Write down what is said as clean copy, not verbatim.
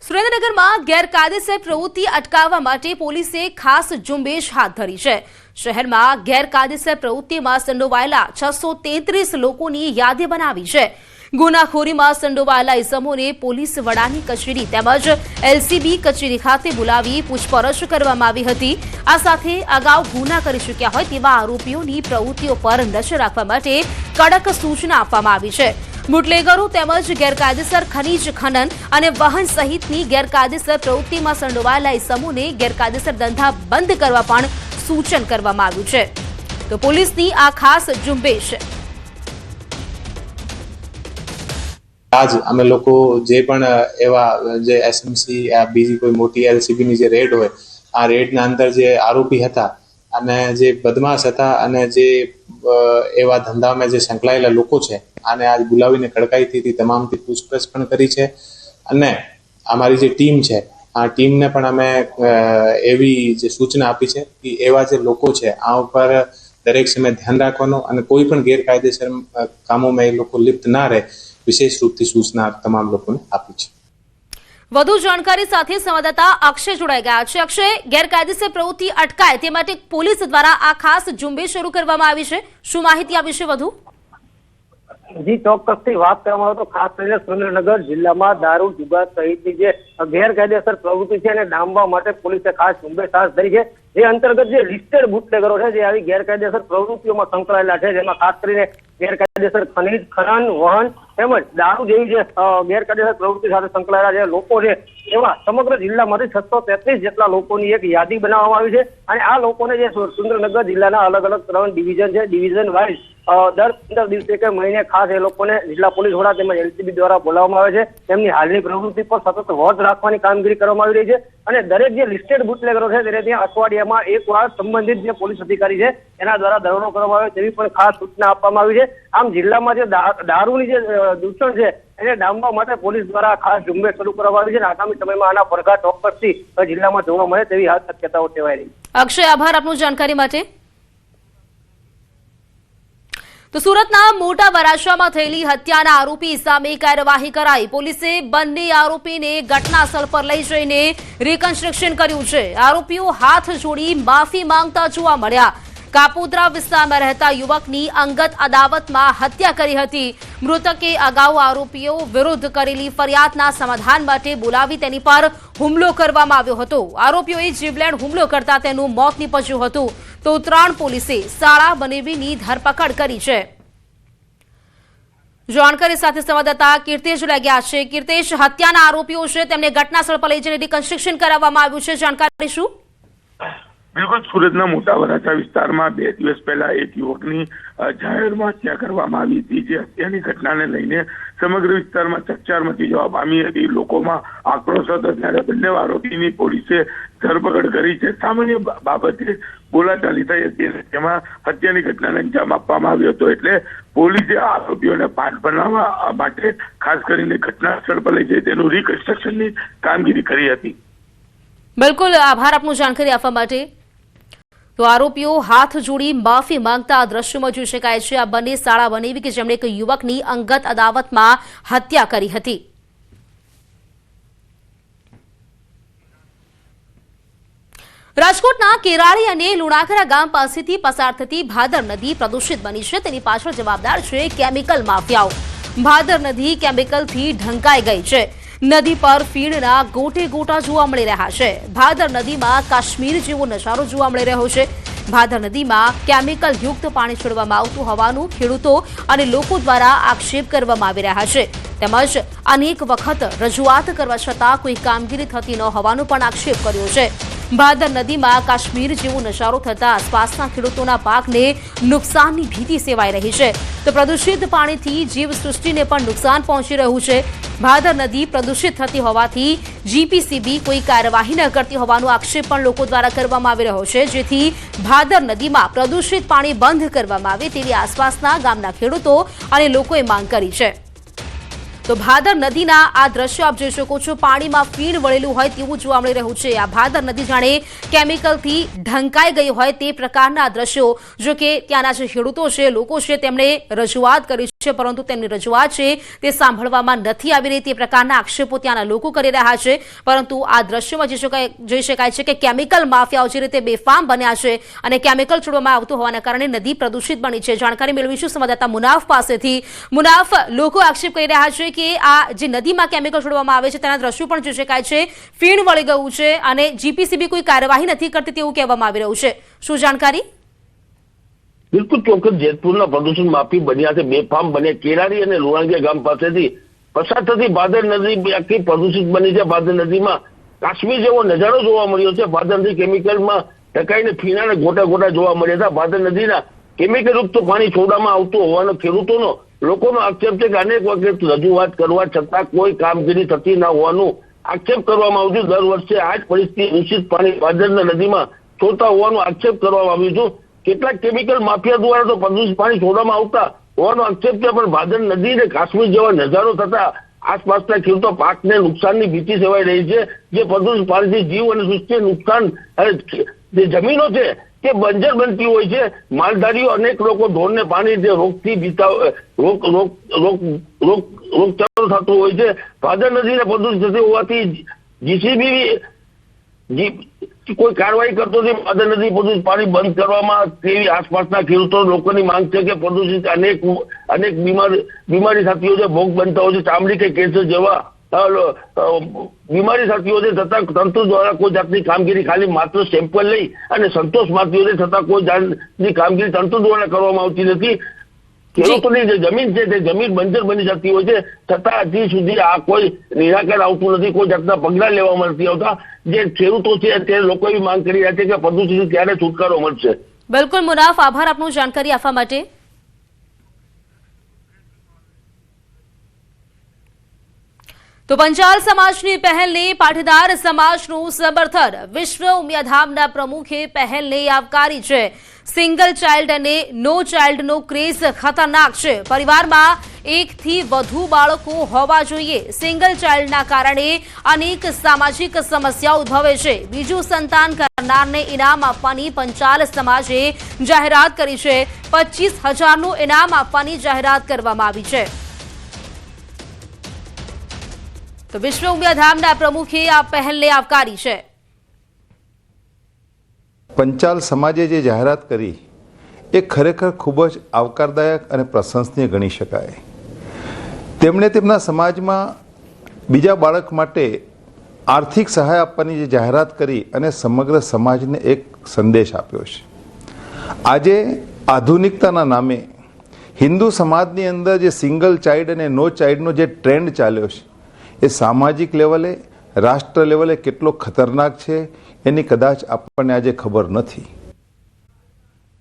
સુરેન્દ્રનગરમાં ગેરકાયદેસર પ્રવૃત્તિ અટકાવવા માટે પોલીસે ખાસ ઝુંબેશ હાથ ધરી છે। શહેરમાં ગેરકાયદેસર પ્રવૃત્તિમાં સંડોવાયેલા 633 લોકોની યાદી બનાવી છે। ગુનાખોરીમાં સંડોવાયેલા ઇસમોને પોલીસ વડાની કચેરી તેમજ એલસીબી કચેરી ખાતે બોલાવી પૂછપરછ કરવામાં આવી હતી। આ સાથે અગાઉ ગુના કરી ચૂક્યા હોય તેવા આરોપીઓની પ્રવૃત્તિઓ પર નજર રાખવા માટે કડક સૂચના આપવામાં આવી છે। બુટલેગરો તેમજ ગેરકાયદેસર ખનીજ ખનન અને વહન સહિતની ગેરકાયદેસર પ્રવૃત્તિમાં સંડોવાયેલા ઇસમોને ગેરકાયદેસર ધંધા બંધ કરવા પણ સૂચન કરવામાં આવ્યું છે। તો પોલીસની આ ખાસ ઝુંબેશ आज અમે લોકો જે પણ એવા જે એસએમસી આ બીજી કોઈ મોટી એલસીબી ની જે રેડ હોય આ રેડના અંદર જે આરોપી હતા અને જે બદમાશ હતા અને જે એવા ધંધામાં જે સંકળાયેલા લોકો છે આને આજ બોલાવીને કડકાઈથી તમામથી પૂછપરછ પણ કરી છે અને અમારી જે ટીમ છે આ ટીમને પણ અમે એવી જે સૂચના આપી છે કે એવા જે લોકો છે આ ઉપર દરેક સમય ધ્યાન રાખવાનું અને કોઈ પણ ગેરકાયદેસર કામોમાં એ લોકો લિપ્ત ના રહે विशेष रूप से सूचना तमाम लोगों ने आपी है। વધુ જાણકારી સાથે સંવાદદાતા અક્ષય જોડાઈ ગયા છે। અક્ષય, ગેરકાયદેસર પ્રવૃત્તિ અટકાય તે માટે પોલીસ દ્વારા આ ખાસ ઝુંબેશ શરૂ કરવામાં આવી છે, શું માહિતી આ વિશે વધુ? જી, ચોક્કસથી વાત કરવામાં આવે તો ખાસ કરીને સુરેન્દ્રનગર જિલ્લામાં દારૂ જુગાર સહિતની જે ગેરકાયદેસર પ્રવૃત્તિ છે એને ડામવા માટે પોલીસે ખાસ ઝુંબેશ હાથ ધરી છે। જે અંતર્ગત જે લિસ્ટેડ બુટલેગરો છે જે આવી ગેરકાયદેસર પ્રવૃત્તિઓમાં સંકળાયેલા છે જેમાં ખાસ કરીને ગેરકાયદેસર ખનીજ ખનન વહન તેમજ દારૂ જેવી જે ગેરકાયદેસર પ્રવૃત્તિ સાથે સંકળાયેલા જે લોકો છે એવા સમગ્ર જિલ્લામાંથી 633 જેટલા લોકોની એક યાદી બનાવવામાં આવી છે અને આ લોકોને જે સુરેન્દ્રનગર જિલ્લાના અલગ અલગ 3 ડિવિઝન છે, ડિવિઝન વાઇઝ દર 15 દિવસે કે મહિને ખાસ એ લોકોને જિલ્લા પોલીસ વડા તેમજ એલસીબી દ્વારા બોલાવવામાં આવે છે। તેમની હાલની પ્રવૃત્તિ પર સતત વોચ રાખવાની કામગીરી કરવામાં આવી રહી છે અને દરેક જે લિસ્ટેડ બુટલેગરો છે તેને ત્યાં અઠવાડિયામાં એકવાર સંબંધિત જે પોલીસ અધિકારી છે એના દ્વારા દરોડો કરવામાં આવે તેવી પણ ખાસ સૂચના આપવામાં આવી છે। આમ જિલ્લામાં જે દારૂની જે દૂષણ છે એને ડામવા માટે પોલીસ દ્વારા ખાસ ઝુંબેશ શરૂ કરવામાં આવી છે અને આગામી સમયમાં આના પડઘા ચોક્કસથી જિલ્લામાં જોવા મળે તેવી હાલ શક્યતાઓ સેવાઈ રહી છે। અક્ષય, આભાર આપનું જાણકારી માટે। તો સુરતના મોટા વરાછામાં થયેલી હત્યાના આરોપી સામે કાર્યવાહી કરાઈ। પોલીસે બંને આરોપીને ઘટના સ્થળ પર લઈ જઈને રિકન્સ્ટ્રક્શન કર્યું છે। આરોપીઓ હાથ જોડી માફી માંગતા જોવા મળ્યા। કાપોદ્રા વિસ્તારમાં રહેતા યુવકની અંગત અદાવતમાં હત્યા કરી હતી। મૃતકે અગાઉ આરોપીઓ વિરુદ્ધ કરેલી ફરિયાદના સમાધાન માટે બોલાવી તેની પર હુમલો કરવામાં આવ્યો હતો। આરોપીઓએ જીવલેણ હુમલો કરતા તેનું મોત નીપજ્યું હતું। તો ઉત્તરાયણ પોલીસે શાળા બનેવીની ધરપકડ કરી છે। જાણકારી સાથે સંવાદદાતા કીર્તેશ જોડાઈ ગયા છે। કીર્તેશ, હત્યાના આરોપીઓ છે તેમને ઘટના સ્થળ પર લઈ જઈને રિકન્સ્ટ્રક્શન કરાવવામાં આવ્યું છે, જાણકારી શું? બિલકુલ, સુરતના મોટા વરાછા વિસ્તારમાં 2 દિવસ પહેલા એક યુવકની જાહેરમાં હત્યા કરવામાં આવી હતી। જે હત્યાની ઘટનાને લઈને સમગ્ર વિસ્તારમાં ચકચાર મચી જવા પામી હતી। લોકોમાં આક્રોશ હતો ત્યારે બંને આરોપીની પોલીસે ધરપકડ કરી છે। સામાન્ય બાબતે બોલાચાલી થઈ હતી જેમાં હત્યાની ઘટનાને અંજામ આપવામાં આવ્યો હતો એટલે પોલીસે આરોપીઓને પાઠ બનાવવા માટે ખાસ કરીને ઘટના સ્થળ પર લઈ જઈ તેનું રિકન્સ્ટ્રક્શનની કામગીરી કરી હતી। બિલકુલ, આભાર આપનું જાણકારી આપવા માટે। તો આરોપીઓ હાથ જોડી માફી માંગતા આ દ્રશ્યમાં જોઈ શકાય છે। આ બંને શાળા બનેવી કે જેમણે એક યુવકની અંગત અદાવતમાં હત્યા કરી હતી। રાજકોટના કેરાળી અને લુણાખરા ગામ પાસેથી પસાર થતી ભાદર નદી પ્રદૂષિત બની છે। તેની પાછળ જવાબદાર છે કેમિકલ માફિયાઓ। ભાદર નદી કેમિકલથી ઢંકાઈ ગઈ છે। નદી પર ફીણના ગોટે ગોટા જોવા મળી રહ્યા છે। ભાદર નદીમાં કાશ્મીર જેવો નજારો જોવા મળી રહ્યો છે। ભાદર નદીમાં કેમિકલ યુક્ત પાણી છોડવામાં આવતું હોવાનું ખેડૂતો અને લોકો દ્વારા આક્ષેપ કરવામાં આવી રહ્યા છે। તેમજ અનેક વખત રજૂઆત કરવા છતાં કોઈ કામગીરી થતી ન હોવાનો પણ આક્ષેપ કર્યો છે। ભાદર નદીમાં કાશ્મીર જેવો નજારો થતા આસપાસના ખેડૂતોના પાકને નુકસાનની ભીતિ સેવાઈ રહી છે। તો પ્રદૂષિત પાણીથી જીવસૃષ્ટિને પણ નુકસાન પહોંચી રહ્યું છે। ભાદર નદી પ્રદૂષિત થતી હોવાથી જીપીસીબી કોઈ કાર્યવાહી ન કરતી હોવાનો આક્ષેપ પણ લોકો દ્વારા કરવામાં આવી રહ્યો છે, જેથી ભાદર નદીમાં પ્રદૂષિત પાણી બંધ કરવામાં આવે તેવી આસપાસના ગામના ખેડૂતો અને લોકોએ માંગ કરી છે। તો ભાદર નદીના આ દ્રશ્ય આપ જોઈ શકો છો, પાણીમાં ફીણ વળેલું હોય તેવું જોવા મળી રહ્યું છે। આ ભાદર નદી જાણે કેમિકલથી ઢંકાઈ ગઈ હોય તે પ્રકારના દ્રશ્યો, જો કે ત્યાંના જે ખેડૂતો છે, લોકો છે, તેમણે રજૂઆત કરી છે, પરંતુ તેમની રજૂઆત છે તે સાંભળવામાં નથી આવી રહી, તે પ્રકારના આક્ષેપો ત્યાંના લોકો કરી રહ્યા છે। પરંતુ આ દ્રશ્યોમાં જોઈ શકાય છે કે કેમિકલ માફિયાઓ જે રીતે બેફામ બન્યા છે અને કેમિકલ છોડવામાં આવતું હોવાના કારણે નદી પ્રદૂષિત બની છે। જાણકારી મેળવીશું સંવાદદાતા મુનાફ પાસેથી। મુનાફ, લોકો આક્ષેપ કરી રહ્યા છે કે આ જે નદીમાં કેમિકલ છોડવામાં આવે છે તેના દ્રશ્યો પણ જોઈ શકાય છે, ફીણ વળી ગયું છે અને જીપીસીબી કોઈ કાર્યવાહી નથી કરતી તેવું કહેવામાં આવી રહ્યું છે, શું જાણકારી? બિલકુલ ચોક્કસ, જેતપુરના પ્રદૂષણ માફી બન્યા છે, બેફામ બન્યા। કેરારી અને લુણાંગિયા ગામ પાસેથી પસાર થતી ભાદર નદી આખી પ્રદૂષિત બની છે। ભાદર નદીમાં કાશ્મીર જેવો નજારો જોવા મળ્યો છે। ભાદર નદી કેમિકલમાં ઢકાઈને ફીણાને ગોટા ગોટા જોવા મળ્યા હતા। ભાદર નદીના કેમિકલયુક્ત પાણી છોડવામાં આવતું હોવાનો ખેડૂતોનો, લોકોનો આક્ષેપ છે કે અનેક વખત રજૂઆત કરવા છતાં કોઈ કામગીરી થતી ન હોવાનું આક્ષેપ કરવામાં આવ્યું છે। દર વર્ષે આ જ પરિસ્થિતિ દૂષિત પાણી ભાદરના નદીમાં છોડતા હોવાનો આક્ષેપ કરવામાં આવ્યું છે। કેટલાક કેમિકલ માફિયા દ્વારા તો પ્રદૂષિત પાણી છોડવામાં આવતા હોવાનો આક્ષેપ છે, પણ ભાદર નદી ને કાશ્મીર જેવા નજારો થતા આસપાસના ખેડૂતો પાકને નુકસાનની ભીતિ સેવાઈ રહી છે। જે પ્રદૂષિત પાણીથી જીવ અને સૃષ્ટિ નુકસાન, જે જમીનો છે તે બંજર બનતી હોય છે। માલધારીઓ, અનેક લોકો ઢોરને પાણી જે રોગથી રોગચાળો થતો હોય છે। ભાદર નદીને પ્રદૂષિત થતી હોવાથી જીસીબી કોઈ કાર્યવાહી કરતો નથી। ભાદર નદી પ્રદૂષિત પાણી બંધ કરવામાં તેવી આસપાસના ખેડૂતો લોકોની માંગ છે કે પ્રદૂષિત અનેક બીમારી થતી હોય છે, ભોગ બનતા હોય છે, ચામડી કે કેન્સર જેવા બીમારી થતી હોય છે, છતાં તંત્ર દ્વારા કોઈ જાતની કામગીરી, ખાલી માત્ર સેમ્પલ લઈ અને સંતોષ માનતી હોય છે, છતાં કોઈ જાતની કામગીરી તંત્ર દ્વારા કરવામાં આવતી નથી। ખેડૂતોની જે જમીન છે તે જમીન બંજર બની જતી હોય છે, છતાં હજી સુધી આ કોઈ નિરાકરણ આવતું નથી, કોઈ જાતના પગલાં લેવામાં નથી આવતા। જે ખેડૂતો છે તે લોકો એવી માંગ કરી રહ્યા છે કે પ્રદૂષિત ક્યારે છુટકારો મળશે। બિલકુલ મુનાફ, આભાર આપનું જાણકારી આપવા માટે। તો પંચાલ સમાજની પહેલને પાટીદાર સમાજનું સમર્થન, વિશ્વ ઉમિયાધામના પ્રમુખે પહેલને આવકારી છે। સિંગલ ચાઇલ્ડ અને નો ચાઇલ્ડનો ક્રેઝ ખતરનાક છે, પરિવારમાં એકથી વધુ બાળકો હોવા જોઈએ। સિંગલ ચાઇલ્ડના કારણે અનેક સામાજિક સમસ્યાઓ ઉદ્ભવે છે। બીજું સંતાન કરનારને ઇનામ આપવાની પંચાલ સમાજે જાહેરાત કરી છે। 25,000નું ઇનામ આપવાની જાહેરાત કરવામાં આવી છે। તો વિશ્વ ઉમિયાધામના પ્રમુખે આ પહેલને આવકારી છે। પંચાલ સમાજે જે જાહેરાત કરી એ ખરેખર ખૂબ જ આવકારદાયક અને પ્રશંસનીય ગણી શકાય। તેમણે તેમના સમાજમાં બીજા બાળક માટે આર્થિક સહાય આપવાની જે જાહેરાત કરી અને સમગ્ર સમાજને એક સંદેશ આપ્યો છે। આજે આધુનિકતાના નામે હિન્દુ સમાજની અંદર જે સિંગલ ચાઇલ્ડ અને નો ચાઇલ્ડનો જે ટ્રેન્ડ ચાલ્યો છે એ સામાજિક લેવલે, રાષ્ટ્ર લેવલે કેટલો ખતરનાક છે એની કદાચ આપણને આજે ખબર નથી।